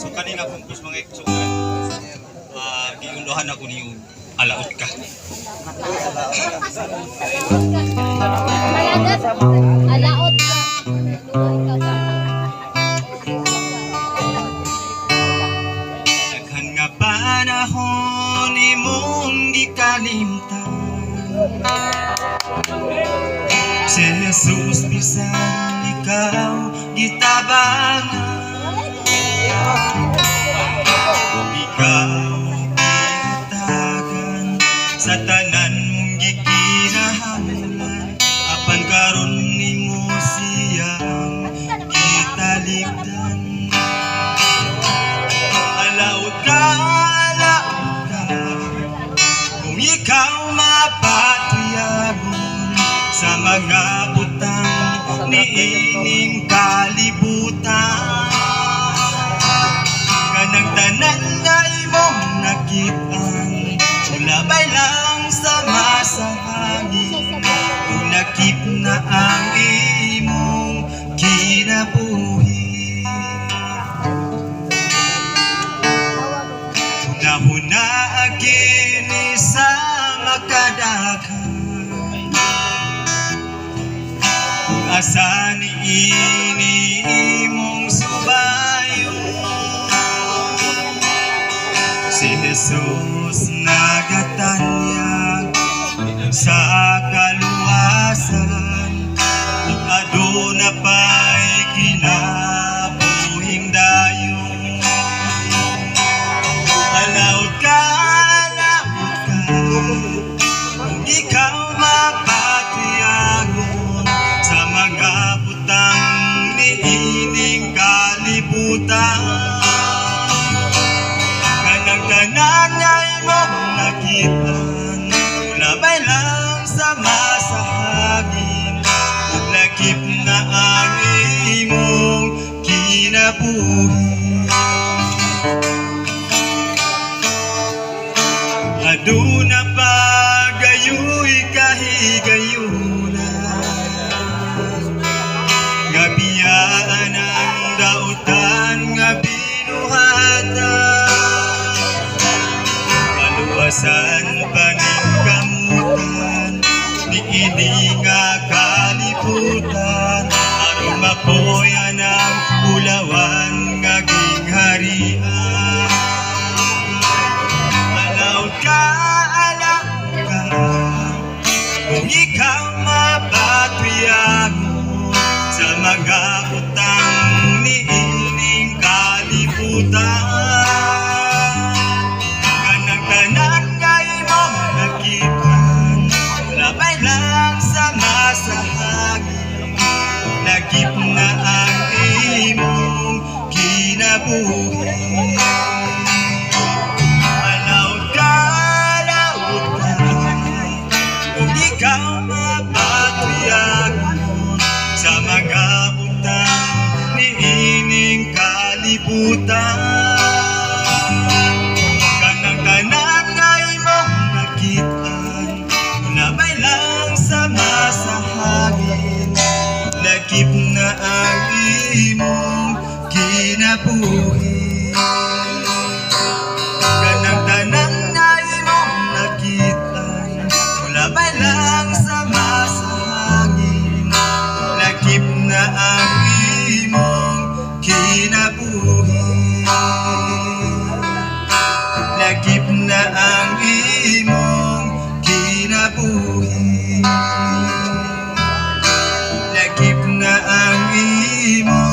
So kanina kumpus mga iksukan, giunduhan ako ni alaot ka. Alaot ka. Daghan nga panahon imong gikalimtan. Si Jesus bisan ikaw gitabangan. Ikaw gihatagan sa tanan mong gikinahanglan. Apan karon nimo siyang gitaligdan. Alaot ka, kung ikaw mapatuyagon sa mga butang niining kalibutan. Kanang tanan nga imong nakitaan, ulabay lang sa masahangin. Kung nakip na ang imong kinabuhi, huna-huna agini sa makadaghan. Kung asa ni ini imong subayo, si Jesus nagatanyag sa kaluwasan. Ug aduna pa'y kinabuhing dayon. Alaot ka, kung ikaw mapatuyagon sa mga butang niining kalibutan. Kanang tanan nga imong nakitaan, ulabay lang sa masahangin. Ug lakip na ang imong kinabuhi. Aduna pa gayoy kahigayuna, nga biyaan ang dautan nga binuhatan. Kaluwasan paning kamutan niini nga kalibutan. Aron mapoyan ang ulawan nga gingharian. Alaot ka, kung ikaw mapatuyagon sa mga utang niining kalibutan. Kanang tanan nga imong nakitaan, ulabay lang sa masahangin. Lakip na ang imong kinabuhi. Alaot ka, kung ikaw mapatuyagon sa mga butang niining kalibutan. Kanang tanan nga imong nakitaan, ulabay lang sa masahangin. Lakip na ang imong kinabuhi. Kanang tanan nga imong nakitaan, ulabay lang sa masahangin. Lakip na ang imong kinabuhi. Lakip na ang imong kinabuhi. Lakip na ang imong